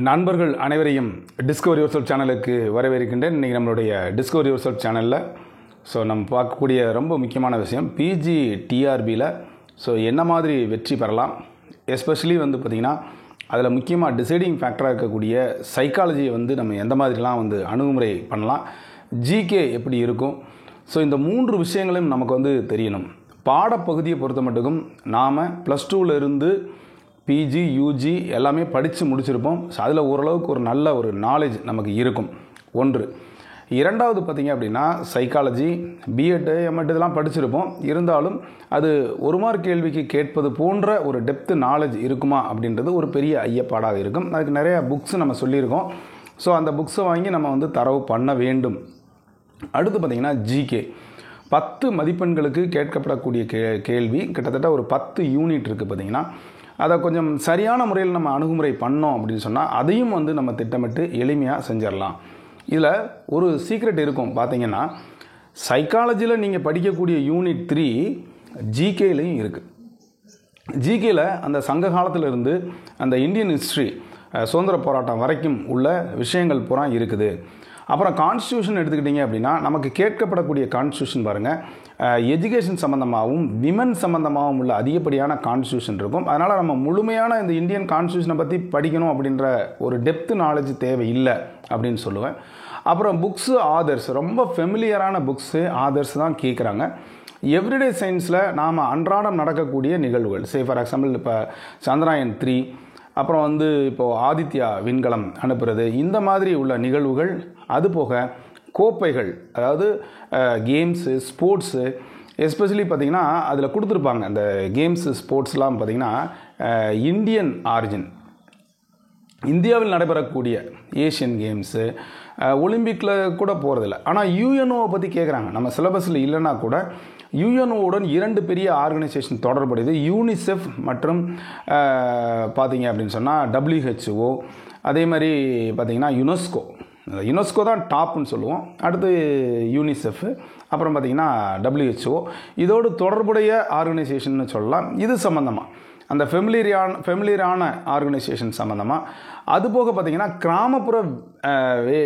நண்பர்கள் அனைவரையும் discover yourself சேனலுக்கு வரவேற்கின்றேன். இன்றைக்கி நம்மளுடைய டிஸ்கவர் யுவர்செல்ஃப் சேனலில் நம்ம பார்க்கக்கூடிய ரொம்ப முக்கியமான விஷயம் பிஜி டிஆர்பியில் என்ன மாதிரி வெற்றி பெறலாம், எஸ்பெஷலி பார்த்திங்கன்னா அதில் முக்கியமாக டிசைடிங் ஃபேக்டராக இருக்கக்கூடிய சைக்காலஜியை நம்ம எந்த மாதிரிலாம் அணுகுமுறை பண்ணலாம், ஜிகே எப்படி இருக்கும். இந்த மூன்று விஷயங்களையும் நமக்கு தெரியணும். பாடப்பகுதியை பொறுத்த மட்டுக்கும் நாம் ப்ளஸ் டூவிலிருந்து பிஜி யூஜி எல்லாமே படித்து முடிச்சிருப்போம். அதில் ஓரளவுக்கு ஒரு நல்ல ஒரு நாலேஜ் நமக்கு இருக்கும். ஒன்று. இரண்டாவது பார்த்திங்க அப்படின்னா சைக்காலஜி பிஎட் எம்எட் இதெல்லாம் படிச்சிருப்போம். இருந்தாலும் அது ஒரு மார்க் கேள்விக்கு கேட்பது போன்ற ஒரு டெப்த்து நாலேஜ் இருக்குமா அப்படின்றது ஒரு பெரிய ஐயப்பாடாக இருக்கும். அதுக்கு நிறையா புக்ஸ் நம்ம சொல்லியிருக்கோம். அந்த புக்ஸை வாங்கி நம்ம தரவு பண்ண வேண்டும். அடுத்து பார்த்திங்கன்னா ஜிகே 10 மதிப்பெண்களுக்கு கேட்கப்படக்கூடிய கேள்வி கிட்டத்தட்ட ஒரு 10 யூனிட் இருக்குது. பார்த்திங்கன்னா அதை கொஞ்சம் சரியான முறையில் நம்ம அணுகுமுறை பண்ணோம் அப்படின்னு சொன்னால் அதையும் நம்ம திட்டமிட்டு எளிமையாக செஞ்சிடலாம். இதில் ஒரு சீக்ரெட் இருக்கும். பார்த்திங்கன்னா சைக்காலஜியில் நீங்கள் படிக்கக்கூடிய யூனிட் 3 ஜிகேலையும் இருக்குது. ஜிகேயில் அந்த சங்க காலத்திலிருந்து அந்த இந்தியன் ஹிஸ்ட்ரி சுதந்திர போராட்டம் வரைக்கும் உள்ள விஷயங்கள் பூரா இருக்குது. அப்புறம் கான்ஸ்டியூஷன் எடுத்துக்கிட்டிங்க அப்படின்னா நமக்கு கேட்கப்படக்கூடிய கான்ஸ்டியூஷன் பாருங்கள், எஜுகேஷன் சம்மந்தமாகவும் விமன் சம்மந்தமாகவும் உள்ள அதிகப்படியான கான்ஸ்டியூஷன் இருக்கும். அதனால் நம்ம முழுமையான இந்த இந்தியன் கான்ஸ்டியூஷனை பற்றி படிக்கணும் அப்படின்ற ஒரு டெப்த்து நாலேஜ் தேவை இல்லை அப்படின்னு சொல்லுவேன். அப்புறம் புக்ஸு ஆதர்ஸ் ரொம்ப ஃபெமிலியரான புக்ஸு ஆதர்ஸ் தான் கேட்குறாங்க. எவ்ரிடே சயின்ஸில் நாம் அன்றாடம் நடக்கக்கூடிய நிகழ்வுகள், ஃபார் எக்ஸாம்பிள் இப்போ சந்திராயன் 3, அப்புறம் இப்போது ஆதித்யா விண்கலம் அனுப்புறது, இந்த மாதிரி உள்ள நிகழ்வுகள், அதுபோக கோப்பைகள், அதாவது கேம்ஸு ஸ்போர்ட்ஸு, எஸ்பெஷலி பார்த்திங்கன்னா அதில் கொடுத்துருப்பாங்க அந்த கேம்ஸு ஸ்போர்ட்ஸ்லாம் பார்த்திங்கன்னா இந்தியன் ஆரிஜின், இந்தியாவில் நடைபெறக்கூடிய ஏஷியன் கேம்ஸு, ஒலிம்பிக்கில் கூட போகிறதில்ல. ஆனால் யூஎன்ஓவை பற்றி கேட்குறாங்க. நம்ம சிலபஸில் இல்லைன்னா கூட யூஎன்ஓவுடன் 2 பெரிய ஆர்கனைசேஷன் தொடர்புடையது, யூனிசெஃப் மற்றும் பார்த்திங்க அப்படின்னு சொன்னால் WHO, அதே மாதிரி பார்த்திங்கன்னா யுனெஸ்கோ தான் டாப்னு சொல்லுவோம். அடுத்து யூனிசெஃப், அப்புறம் பார்த்திங்கன்னா WHO, இதோடு தொடர்புடைய ஆர்கனைசேஷன் சொல்லலாம். இது சம்மந்தமாக அந்த ஃபெமிலியரான ஆர்கனைசேஷன் சம்மந்தமாக, அதுபோக பார்த்திங்கன்னா கிராமப்புற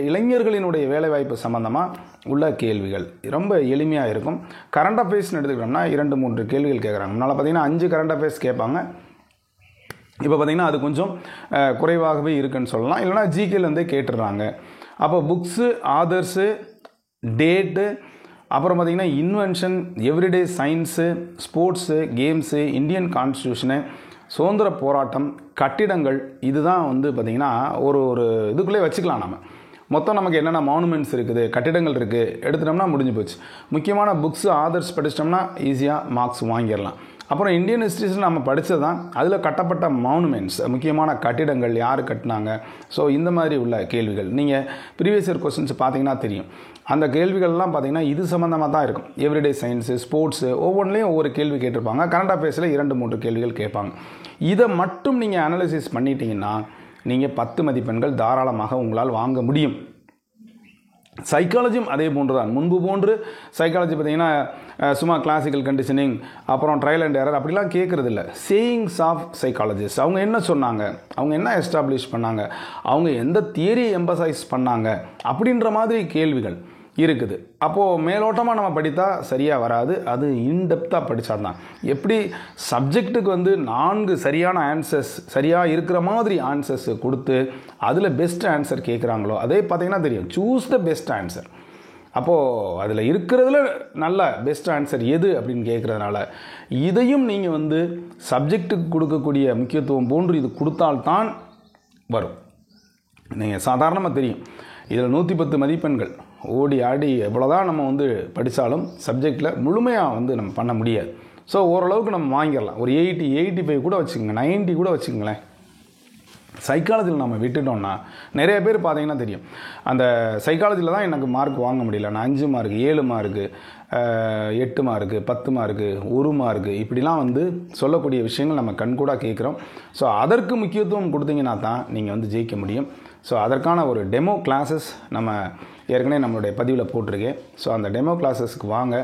இளைஞர்களினுடைய வேலைவாய்ப்பு சம்மந்தமாக உள்ள கேள்விகள் ரொம்ப எளிமையாக இருக்கும். கரண்ட் அஃபேர்ஸ்னு எடுத்துக்கிட்டோம்னா 2-3 கேள்விகள் கேட்குறாங்க. முன்னால் பார்த்திங்கன்னா 5 கரண்ட் அஃபேர்ஸ் கேட்பாங்க. இப்போ பார்த்திங்கன்னா அது கொஞ்சம் குறைவாகவே இருக்குன்னு சொல்லலாம். இல்லைனா ஜிகேலேருந்தே கேட்டுடுறாங்க. அப்போ புக்ஸு ஆதர்ஸு டேட்டு, அப்புறம் பார்த்திங்கன்னா invention, everyday science, sports, games, Indian constitution, சுதந்திர போராட்டம், கட்டிடங்கள், இதுதான் பார்த்திங்கன்னா ஒரு இதுக்குள்ளே வச்சுக்கலாம். நம்ம மொத்தம் நமக்கு என்னென்ன மானுமெண்ட்ஸ் இருக்குது, கட்டிடங்கள் இருக்குது, எடுத்துட்டோம்னா முடிஞ்சு போச்சு. முக்கியமான புக்ஸு ஆதர்ஸ் படிச்சிட்டோம்னா ஈஸியாக மார்க்ஸ் வாங்கிடலாம். அப்புறம் இந்தியன் ஹிஸ்ட்ரிஸ் நம்ம படித்தது தான், அதில் கட்டப்பட்ட மானுமெண்ட்ஸ், முக்கியமான கட்டிடங்கள் யார் கட்டினாங்க, இந்த மாதிரி உள்ள கேள்விகள். நீங்கள் ப்ரீவியஸ் இயர் கொஸ்டின்ஸ் பார்த்தீங்கன்னா தெரியும். அந்த கேள்விகள்லாம் பார்த்திங்கன்னா இது சம்மந்தமாக தான் இருக்கும். எவ்ரிடே சயின்ஸு, ஸ்போர்ட்ஸு, ஒவ்வொன்றிலையும் ஒவ்வொரு கேள்வி கேட்டிருப்பாங்க. கரண்ட் அஃபேர்ஸில் 2-3 கேள்விகள் கேட்பாங்க. இதை மட்டும் நீங்கள் அனலைசிஸ் பண்ணிட்டீங்கன்னா நீங்கள் 10 மதிப்பெண்கள் தாராளமாக உங்களால் வாங்க முடியும். சைக்காலஜியும் அதே போன்று தான். முன்பு போன்று சைக்காலஜி பார்த்திங்கன்னா சும்மா கிளாசிக்கல் கண்டிஷனிங், அப்புறம் ட்ரையல் அண்ட் எரர் அப்படிலாம் கேட்குறது இல்லை. சேயிங்ஸ் ஆஃப் சைக்காலஜிஸ்ட், அவங்க என்ன சொன்னாங்க, அவங்க என்ன எஸ்டாப்ளிஷ் பண்ணாங்க, அவங்க எந்த தியரியை எம்பசைஸ் பண்ணாங்க, அப்படின்ற மாதிரி கேள்விகள் இருக்குது. அப்போது மேலோட்டமாக நம்ம படித்தா சரியாக வராது. அது இன்டெப்த்தாக படித்தா தான். எப்படி சப்ஜெக்ட்டுக்கு 4 சரியான ஆன்சர்ஸ், சரியாக இருக்கிற மாதிரி ஆன்சர்ஸ் கொடுத்து அதில் பெஸ்ட் ஆன்சர் கேட்குறாங்களோ அதே பார்த்திங்கன்னா தெரியும். Choose the best answer. அப்போது அதில் இருக்கிறதுல நல்ல பெஸ்ட் ஆன்சர் எது அப்படின்னு கேட்குறதுனால இதையும் நீங்கள் சப்ஜெக்ட்டுக்கு கொடுக்கக்கூடிய முக்கியத்துவம் போன்று இது கொடுத்தால்தான் வரும். நீங்கள் சாதாரணமாக தெரியும், இதில் 110 மதிப்பெண்கள் ஓடி ஆடி எவ்வளோதான் நம்ம படித்தாலும் சப்ஜெக்டில் முழுமையாக நம்ம பண்ண முடியாது. ஓரளவுக்கு நம்ம வாங்கிடலாம். ஒரு 80-85 கூட வச்சுக்கோங்க, 90 கூட வச்சுக்கோங்களேன். சைக்காலஜியில் நம்ம விட்டுட்டோம்னா நிறைய பேர் பார்த்திங்கன்னா தெரியும், அந்த சைக்காலஜியில் தான் எனக்கு மார்க் வாங்க முடியல, நான் 5 mark 7 mark 8 mark 10 mark 1 mark இப்படிலாம் சொல்லக்கூடிய விஷயங்கள் நம்ம கண்கூட கேட்குறோம். அதற்கு முக்கியத்துவம் கொடுத்தீங்கன்னா தான் நீங்கள் ஜெயிக்க முடியும். அதற்கான ஒரு டெமோ கிளாஸஸ் நம்ம ஏற்கனவே நம்மளுடைய பதிவில் போட்டிருக்கேன். அந்த டெமோ கிளாஸஸ்க்கு வாங்க,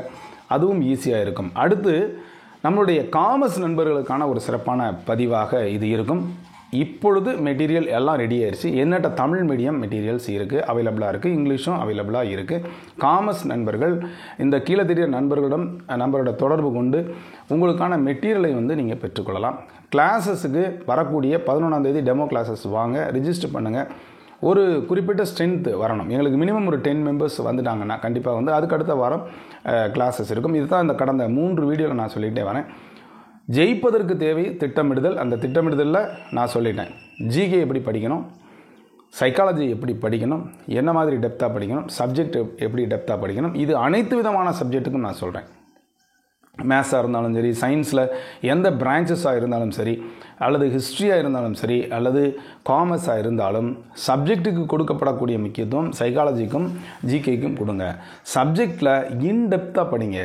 அதுவும் ஈஸியாக இருக்கும். அடுத்து நம்மளுடைய காமர்ஸ் நண்பர்களுக்கான ஒரு சிறப்பான பதிவாக இது இருக்கும். இப்பொழுது மெட்டீரியல் எல்லாம் ரெடி ஆயிடுச்சு. என்னட்ட தமிழ் மீடியம் மெட்டீரியல்ஸ் இருக்குது, அவைலபிளாக இருக்குது, இங்கிலீஷும் அவைலபிளாக இருக்குது. காமர்ஸ் நண்பர்கள் இந்த கீழே தெரிய நண்பரோட தொடர்பு கொண்டு உங்களுக்கான மெட்டீரியலை வந்து நீங்கள் பெற்றுக்கொள்ளலாம். கிளாஸஸுக்கு வரக்கூடிய 11ஆம் தேதி டெமோ கிளாஸஸ் வாங்க, ரிஜிஸ்டர் பண்ணுங்கள். ஒரு குறிப்பிட்ட ஸ்ட்ரென்த் வரணும். எங்களுக்கு மினிமம் ஒரு 10 மெம்பர்ஸ் வந்துட்டாங்கன்னா கண்டிப்பாக வந்து அதுக்கு அடுத்த வாரம் கிளாஸஸ் இருக்கும். இதுதான் இந்த கடந்த 3 வீடியோவில் நான் சொல்லிகிட்டே வரேன். ஜெயிப்பதற்கு தேவை திட்டமிடுதல். அந்த திட்டமிடுதலில் நான் சொல்லிட்டேன், ஜிகே எப்படி படிக்கணும், சைக்காலஜி எப்படி படிக்கணும், என்ன மாதிரி டெப்த்தாக படிக்கணும், சப்ஜெக்ட் எப்படி டெப்த்தாக படிக்கணும், இது அனைத்து விதமான சப்ஜெக்ட்டுக்கும் நான் சொல்கிறேன். மேத்ஸாக இருந்தாலும் சரி, சயின்ஸில் எந்த பிரான்ச்சஸாக இருந்தாலும் சரி, அல்லது ஹிஸ்ட்ரியாக இருந்தாலும் சரி, அல்லது காமர்ஸாக இருந்தாலும் சப்ஜெக்ட்டுக்கு கொடுக்கப்படக்கூடிய முக்கியத்துவம் சைக்காலஜிக்கும் ஜிகேக்கும் கொடுங்க. சப்ஜெக்டில் இன்டெப்த்தாக படிங்க.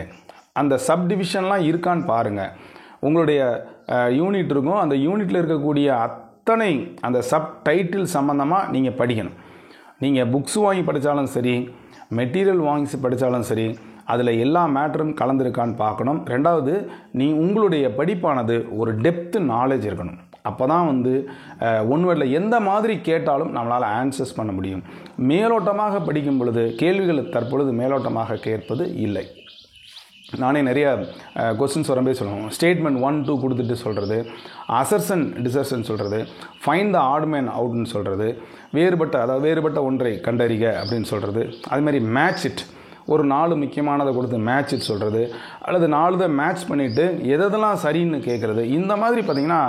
அந்த சப்டிவிஷன்லாம் இருக்கான்னு பாருங்கள். உங்களுடைய யூனிட் இருக்கும், அந்த யூனிட்டில் இருக்கக்கூடிய அத்தனை அந்த சப் டைட்டில் சம்மந்தமாக நீங்கள் படிக்கணும். நீங்கள் புக்ஸ் வாங்கி படித்தாலும் சரி, மெட்டீரியல் வாங்கி படித்தாலும் சரி, அதில் எல்லா மேட்டரும் கலந்துருக்கான்னு பார்க்கணும். ரெண்டாவது, உங்களுடைய படிப்பானது ஒரு டெப்த்து நாலேஜ் இருக்கணும். அப்போ தான் வந்து ஒன்வேர்டில் எந்த மாதிரி கேட்டாலும் நம்மளால் ஆன்சர்ஸ் பண்ண முடியும். மேலோட்டமாக படிக்கும் பொழுது கேள்விகள் தற்பொழுது மேலோட்டமாக கேட்பது இல்லை. நானே நிறைய கொஸ்டின்ஸ் வரம்பே சொல்லுவோம். ஸ்டேட்மெண்ட் 1, 2 கொடுத்துட்டு சொல்கிறது, அசர்ஷன் டிசர்ஷன் சொல்கிறது, ஃபைண்ட் த ஆட் மேன் அவுட்னு சொல்கிறது, வேறுபட்ட ஒன்றை கண்டறிக அப்படின்னு சொல்கிறது. அதுமாதிரி மேட்ச் இட், ஒரு 4 முக்கியமானதை கொடுத்து மேட்ச் இட் சொல்கிறது, அல்லது 4 தான் மேட்ச் பண்ணிவிட்டு எதெல்லாம் சரின்னு கேட்குறது. இந்த மாதிரி பார்த்திங்கன்னா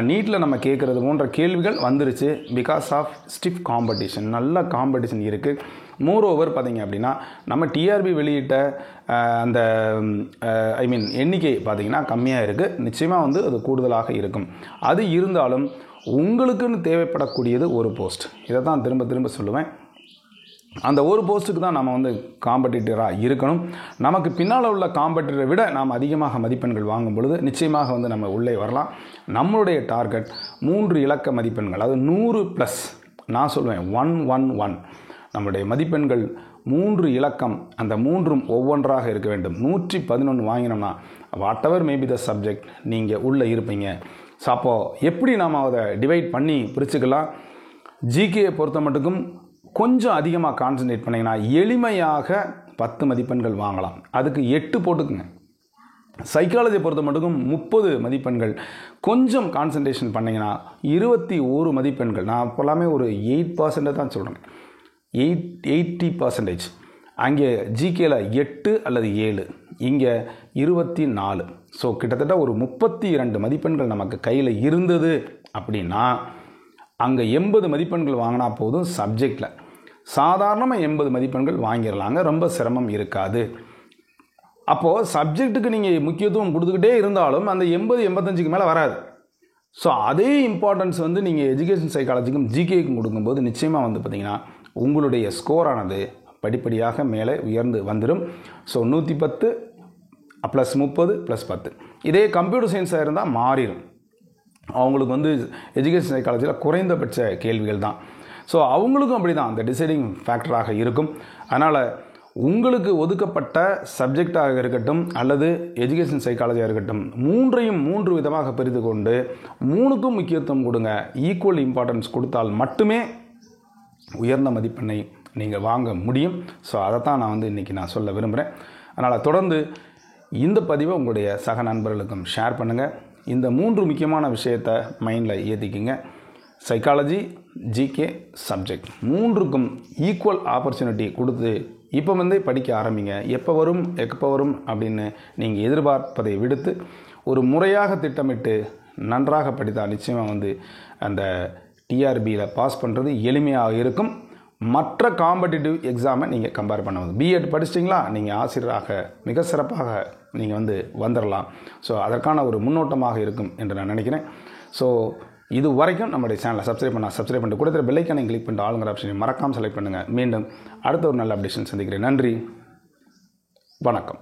நீட்டில் நம்ம கேட்குறது போன்ற கேள்விகள் வந்துருச்சு. பிகாஸ் ஆஃப் ஸ்டிஃப் காம்படிஷன், நல்ல காம்படிஷன் இருக்குது. மோரோவர் பார்த்திங்க அப்படின்னா நம்ம டிஆர்பி வெளியிட்ட அந்த எண்ணிக்கை பார்த்திங்கன்னா கம்மியாக இருக்குது. நிச்சயமாக வந்து அது கூடுதலாக இருக்கும். அது இருந்தாலும் உங்களுக்குன்னு தேவைப்படக்கூடியது ஒரு போஸ்ட். இதை தான் திரும்ப சொல்லுவேன். அந்த ஒரு போஸ்ட்டுக்கு தான் நம்ம வந்து காம்படிட்டராக இருக்கணும். நமக்கு பின்னால் உள்ள காம்படிட்டரை விட நாம் அதிகமாக மதிப்பெண்கள் வாங்கும் பொழுது நிச்சயமாக வந்து நம்ம உள்ளே வரலாம். நம்மளுடைய டார்கெட் 3 இலக்க மதிப்பெண்கள், அது 100+. நான் சொல்லுவேன் 111. நம்முடைய மதிப்பெண்கள் 3 இலக்கம், அந்த 3ம் ஒவ்வொன்றாக இருக்க வேண்டும். 111 வாங்கினோம்னா what ever maybe the subject நீங்கள் உள்ளே இருப்பீங்க. ஸோ அப்போது எப்படி நாம் அதை டிவைட் பண்ணி பிரிச்சுக்கலாம். ஜிகேயை பொறுத்த மட்டுக்கும் கொஞ்சம் அதிகமாக கான்சன்ட்ரேட் பண்ணிங்கன்னா எளிமையாக 10 மதிப்பெண்கள் வாங்கலாம். அதுக்கு 8 போட்டுக்குங்க. சைக்காலஜியை பொறுத்த மட்டுக்கும் 30 மதிப்பெண்கள் கொஞ்சம் கான்சன்ட்ரேஷன் பண்ணிங்கன்னா 21 மதிப்பெண்கள். நான் அப்போல்லாமே ஒரு 8% தான் சொல்கிறேன், 80%. அங்கே ஜிகேல 8 அல்லது 7, இங்கே 24. ஸோ கிட்டத்தட்ட ஒரு 32 மதிப்பெண்கள் நமக்கு கையில் இருந்தது அப்படின்னா அங்கே 80 மதிப்பெண்கள் வாங்கினா போதும். சப்ஜெக்டில் சாதாரணமாக 80 மதிப்பெண்கள் வாங்கிடலாங்க, ரொம்ப சிரமம் இருக்காது. அப்போது சப்ஜெக்ட்டுக்கு நீங்கள் முக்கியத்துவம் கொடுத்துக்கிட்டே இருந்தாலும் அந்த 80-85க்கு மேலே வராது. ஸோ அதே இம்பார்ட்டன்ஸ் வந்து நீங்கள் எஜுகேஷன் சைக்காலஜிக்கும் ஜிகேக்கும் கொடுக்கும்போது நிச்சயமாக வந்து பார்த்திங்கன்னா உங்களுடைய ஸ்கோரானது படிப்படியாக மேலே உயர்ந்து வந்துடும். ஸோ 110 + 30 + 10. இதே கம்ப்யூட்டர் சயின்ஸாக இருந்தால் மாறிடும். அவங்களுக்கு வந்து எஜுகேஷன் சைக்காலஜியில் குறைந்தபட்ச கேள்விகள் தான். ஸோ அவங்களுக்கும் அப்படி தான் அந்த டிசைடிங் ஃபேக்டராக இருக்கும். அதனால் உங்களுக்கு ஒதுக்கப்பட்ட சப்ஜெக்டாக இருக்கட்டும் அல்லது எஜுகேஷன் சைக்காலஜியாக இருக்கட்டும், 3ஐயும் 3 விதமாக பிரித்து கொண்டு 3க்கும் முக்கியத்துவம் கொடுங்க. ஈக்குவல் இம்பார்ட்டன்ஸ் கொடுத்தால் மட்டுமே உயர்ந்த மதிப்பெண்ணை நீங்கள் வாங்க முடியும். ஸோ அதை தான் நான் வந்து இன்றைக்கி நான் சொல்ல விரும்புகிறேன். அதனால் தொடர்ந்து இந்த பதிவை உங்களுடைய சக நண்பர்களுக்கும் ஷேர் பண்ணுங்கள். இந்த 3 முக்கியமான விஷயத்தை மைண்டில் ஏற்றிக்கிங்க. சைக்காலஜி, ஜிகே, சப்ஜெக்ட் 3க்கும் ஈக்குவல் ஆப்பர்ச்சுனிட்டி கொடுத்து இப்போ வந்து படிக்க ஆரம்பிங்க. எப்போ வரும் அப்படின்னு நீங்கள் எதிர்பார்ப்பதை விடுத்து ஒரு முறையாக திட்டமிட்டு நன்றாக படித்தால் நிச்சயமாக வந்து அந்த டிஆர்பியில் பாஸ் பண்ணுறது எளிமையாக இருக்கும். மற்ற காம்படிட்டிவ் எக்ஸாமை நீங்கள் கம்பேர் பண்ணுவது. பிஎட் படிச்சிட்டிங்களா, நீங்கள் ஆசிரியராக மிக சிறப்பாக நீங்கள் வந்து வந்துடலாம். ஸோ அதற்கான ஒரு முன்னோட்டமாக இருக்கும் என்று நான் நினைக்கிறேன். ஸோ இது வரைக்கும் நம்முடைய சேனலை சப்ஸ்கிரைப் பண்ணிட்டு கொடுத்துற பெல்லைக்கானை கிளிக் பண்ணிட்டு ஆளுங்கிற ஆப்ஷனை மறக்காமல் செலக்ட் பண்ணுங்கள். மீண்டும் அடுத்த ஒரு நல்ல அப்டேஷன் சந்திக்கிறேன். நன்றி, வணக்கம்.